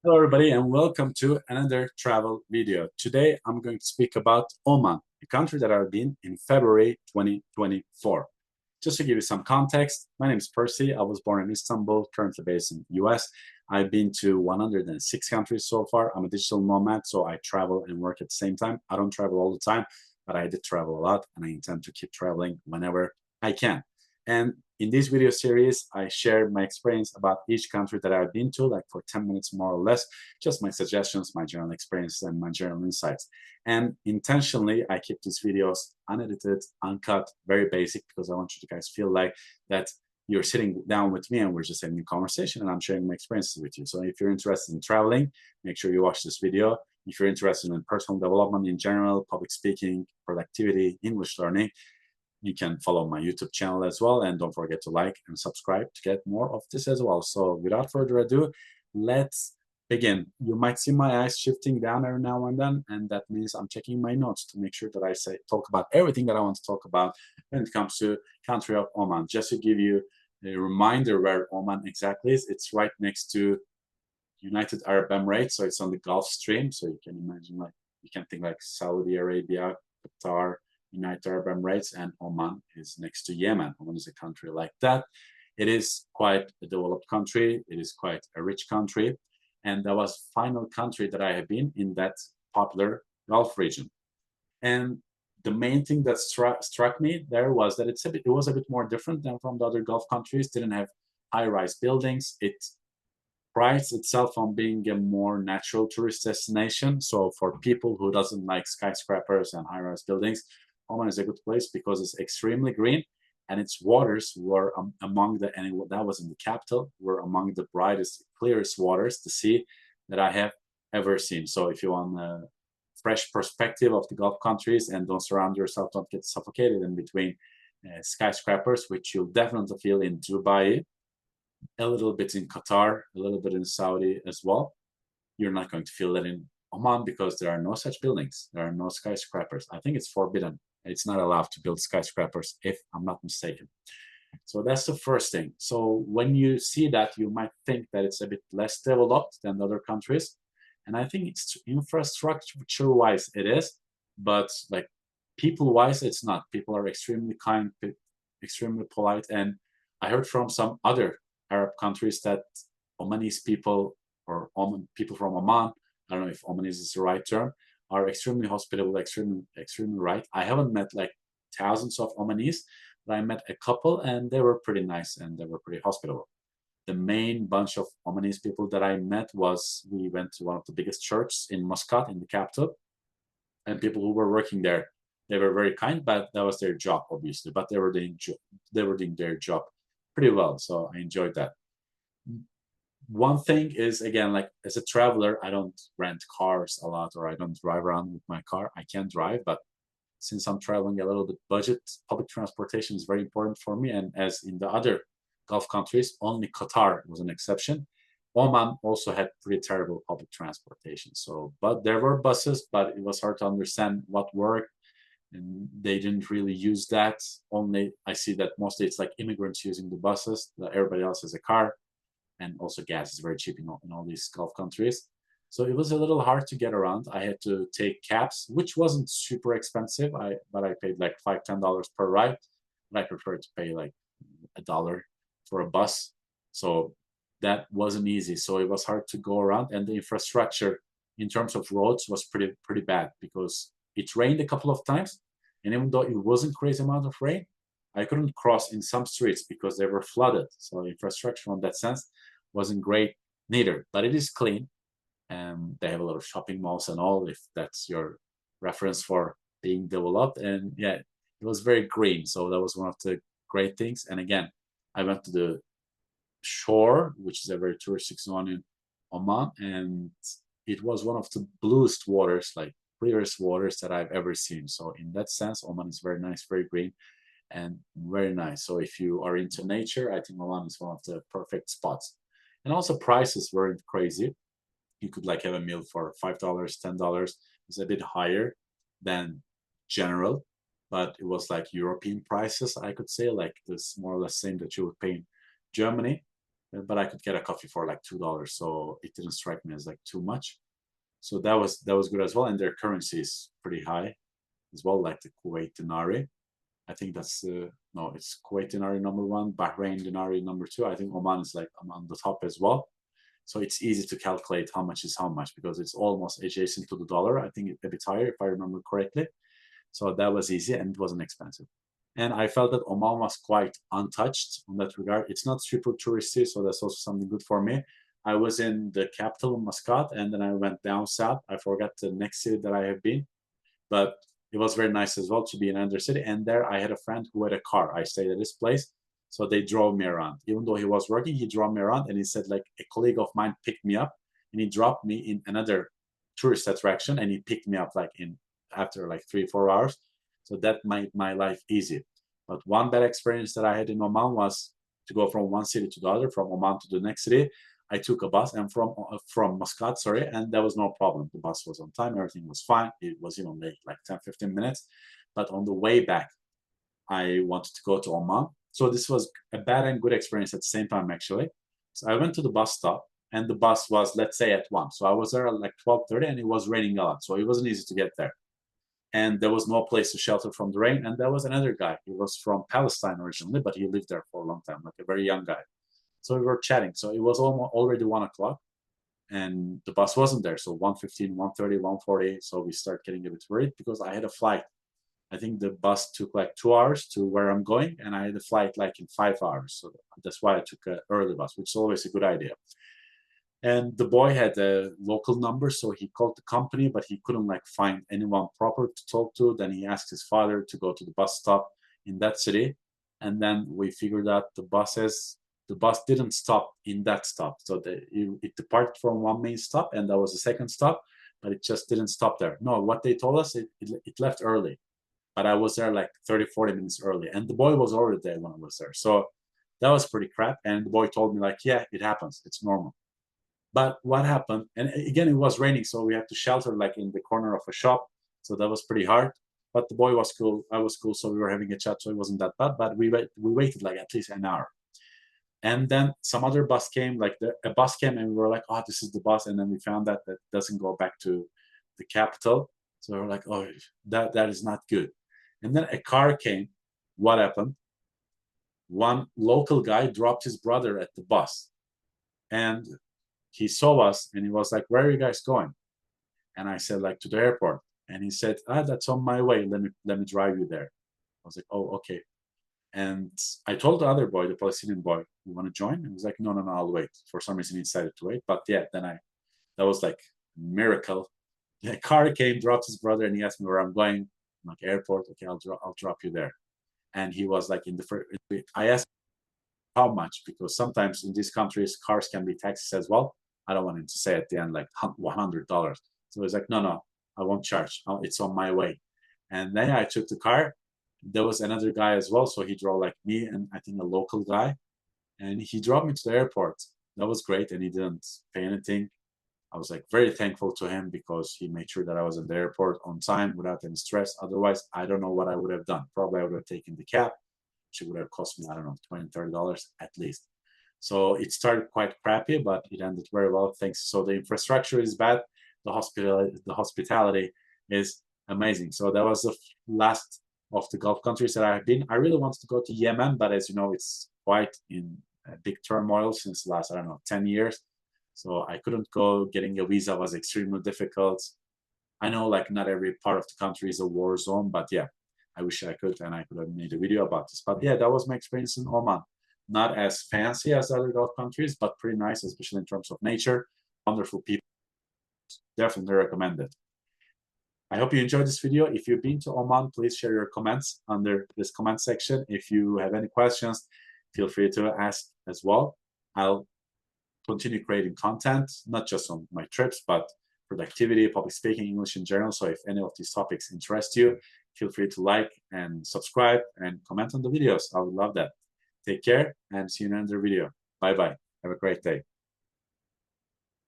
Hello everybody and welcome to another travel video. Today I'm going to speak about Oman, a country that I've been in February 2024. Just to give you some context, my name is Percy. I was born in Istanbul, currently based in the US. I've been to 106 countries so far. I'm a digital nomad, so I travel and work at the same time. I don't travel all the time, but I did travel a lot and I intend to keep traveling whenever I can. And in this video series, I share my experience about each country that I've been to, like for 10 minutes more or less, just my suggestions, my general experiences, and my general insights. And intentionally, I keep these videos unedited, uncut, very basic, because I want you to guys feel like that you're sitting down with me and we're just having a conversation and I'm sharing my experiences with you. So if you're interested in traveling, make sure you watch this video. If you're interested in personal development in general, public speaking, productivity, English learning, you can follow my YouTube channel as well. And don't forget to like and subscribe to get more of this as well. So without further ado, let's begin. You might see my eyes shifting down every now and then, and that means I'm checking my notes to make sure that I talk about everything that I want to talk about when it comes to country of Oman. Just to give you a reminder where Oman exactly is, it's right next to United Arab Emirates, so it's on the Gulf Stream. So you can imagine, like, you can think like Saudi Arabia, Qatar, United Arab Emirates, and Oman is next to Yemen. Oman is a country like that. It is quite a developed country. It is quite a rich country. And that was final country that I have been in that popular Gulf region. And the main thing that struck me there was that it was a bit more different than from the other Gulf countries. Didn't have high-rise buildings. It prides itself on being a more natural tourist destination. So for people who doesn't like skyscrapers and high-rise buildings, Oman is a good place because it's extremely green and its waters were among the, and that was in the capital, were among the brightest, clearest waters, the sea that I have ever seen. So if you want a fresh perspective of the Gulf countries and don't surround yourself, don't get suffocated in between skyscrapers, which you'll definitely feel in Dubai, a little bit in Qatar, a little bit in Saudi as well. You're not going to feel that in Oman because there are no such buildings. There are no skyscrapers. I think it's forbidden. It's not allowed to build skyscrapers, if I'm not mistaken. So that's the first thing. So when you see that, you might think that it's a bit less developed than other countries. And I think it's infrastructure-wise it is, but like people-wise, it's not. People are extremely kind, extremely polite. And I heard from some other Arab countries that Omanese people or people from Oman, I don't know if Omanese is the right term, are extremely hospitable, extremely right. I haven't met like thousands of Omanese, but I met a couple and they were pretty nice and they were pretty hospitable. The main bunch of Omanese people that I met was, we went to one of the biggest churches in Muscat, in the capital, and people who were working there, they were very kind, but that was their job, obviously. But they were doing their job pretty well, so I enjoyed that. One thing is, again, like as a traveler, I don't rent cars a lot or I don't drive around with my car. I can drive, but since I'm traveling a little bit budget, public transportation is very important for me. And as in the other Gulf countries, only Qatar was an exception. Oman also had pretty terrible public transportation. So, but there were buses, but it was hard to understand what worked. And they didn't really use that. Only I see that mostly it's like immigrants using the buses. Everybody else has a car, and also gas is very cheap in all these Gulf countries. So it was a little hard to get around. I had to take cabs, which wasn't super expensive. But I paid like $5-10 per ride. But I prefer to pay like $1 for a bus. So that wasn't easy. So it was hard to go around, and the infrastructure in terms of roads was pretty bad because it rained a couple of times, and even though it wasn't crazy amount of rain, I couldn't cross in some streets because they were flooded. So infrastructure in that sense wasn't great neither, but it is clean. And they have a lot of shopping malls and all, if that's your reference for being developed. And yeah, it was very green. So that was one of the great things. And again, I went to the shore, which is a very touristic zone in Oman, and it was one of the bluest waters, like clearest waters that I've ever seen. So in that sense, Oman is very nice, very green, and very nice. So if you are into nature, I think Oman is one of the perfect spots. And also prices weren't crazy. You could like have a meal for $5, $10. It's a bit higher than general, but it was like European prices, I could say, like this more or less same that you would pay in Germany. but I could get a coffee for like $2, so it didn't strike me as like too much. So that was good as well, and their currency is pretty high as well, like the Kuwait dinari. I think that's no, it's Kuwait dinari number one, Bahrain dinari number two. I think Oman is like on the top as well. So it's easy to calculate how much is how much because it's almost adjacent to the dollar. I think it's a bit higher if I remember correctly. So that was easy and it wasn't expensive. And I felt that Oman was quite untouched in that regard. It's not super touristy, so that's also something good for me. I was in the capital, Muscat, and then I went down south. I forgot the next city that I have been, but it was very nice as well to be in another city. And there I had a friend who had a car. I stayed at his place. So they drove me around. Even though he was working, he drove me around and he said, like, a colleague of mine picked me up and he dropped me in another tourist attraction and he picked me up like in after like 3 or 4 hours. So that made my life easy. But one bad experience that I had in Oman was to go from one city to the other, from Oman to the next city. I took a bus and from Muscat, sorry, and there was no problem. The bus was on time, everything was fine. It was even late, like 10, 15 minutes. But on the way back, I wanted to go to Oman. So this was a bad and good experience at the same time, actually. So I went to the bus stop, and the bus was, let's say, at 1. So I was there at like 12:30, and it was raining a lot. So it wasn't easy to get there. And there was no place to shelter from the rain. And there was another guy. He was from Palestine originally, but he lived there for a long time, like a very young guy. So we were chatting. So it was already 1 o'clock and the bus wasn't there. So 1:15, 1:30, 1:40. So we start getting a bit worried because I had a flight. I think the bus took like 2 hours to where I'm going, and I had a flight like in 5 hours. So that's why I took an early bus, which is always a good idea. And the boy had a local number, so he called the company, but he couldn't like find anyone proper to talk to. Then he asked his father to go to the bus stop in that city, and then we figured out the bus didn't stop in that stop. So it departed from one main stop, and that was the second stop, but it just didn't stop there. No, what they told us, it left early, but I was there like 30, 40 minutes early, and the boy was already there when I was there. So that was pretty crap. And the boy told me like, yeah, it happens, it's normal. But what happened, and again, it was raining, so we had to shelter like in the corner of a shop. So that was pretty hard. But the boy was cool, I was cool, so we were having a chat, so it wasn't that bad. But we waited like at least an hour. And then some other bus came, like a bus came, and we were like, oh, this is the bus. And then we found that doesn't go back to the capital. So we were like, oh, that is not good. And then a car came. What happened? One local guy dropped his brother at the bus. And he saw us and he was like, where are you guys going? And I said, like, to the airport. And he said, that's on my way. Let me drive you there. I was like, oh, okay. And I told the other boy, the Palestinian boy, you want to join? And he was like, no, I'll wait. For some reason, he decided to wait. But yeah, that was like a miracle. The car came, dropped his brother, and he asked me where I'm going. I'm like, airport. Okay, I'll drop you there. And he was like, I asked how much, because sometimes in these countries, cars can be taxes as well. I don't want him to say at the end, like $100. So he's like, no, I won't charge. It's on my way. And then I took the car. There was another guy as well. So he drove like me and I think a local guy. And he drove me to the airport. That was great. And he didn't pay anything. I was like very thankful to him because he made sure that I was at the airport on time without any stress. Otherwise, I don't know what I would have done. Probably I would have taken the cab, which would have cost me, I don't know, $20, $30 at least. So it started quite crappy, but it ended very well. Thanks. So the infrastructure is bad. The hospitality is amazing. So that was the last of the Gulf countries that I have been. I really wanted to go to Yemen, but as you know, it's quite in a big turmoil since the last, I don't know, 10 years. So I couldn't go. Getting a visa was extremely difficult. I know like not every part of the country is a war zone, but yeah, I wish I could and I could have made a video about this. But yeah, that was my experience in Oman. Not as fancy as other Gulf countries, but pretty nice, especially in terms of nature. Wonderful people. Definitely recommend it. I hope you enjoyed this video. If you've been to Oman, please share your comments under this comment section. If you have any questions, feel free to ask as well. I'll continue creating content, not just on my trips, but productivity, public speaking, English in general. So if any of these topics interest you, feel free to like and subscribe and comment on the videos. I would love that. Take care and see you in another video. Bye-bye. Have a great day.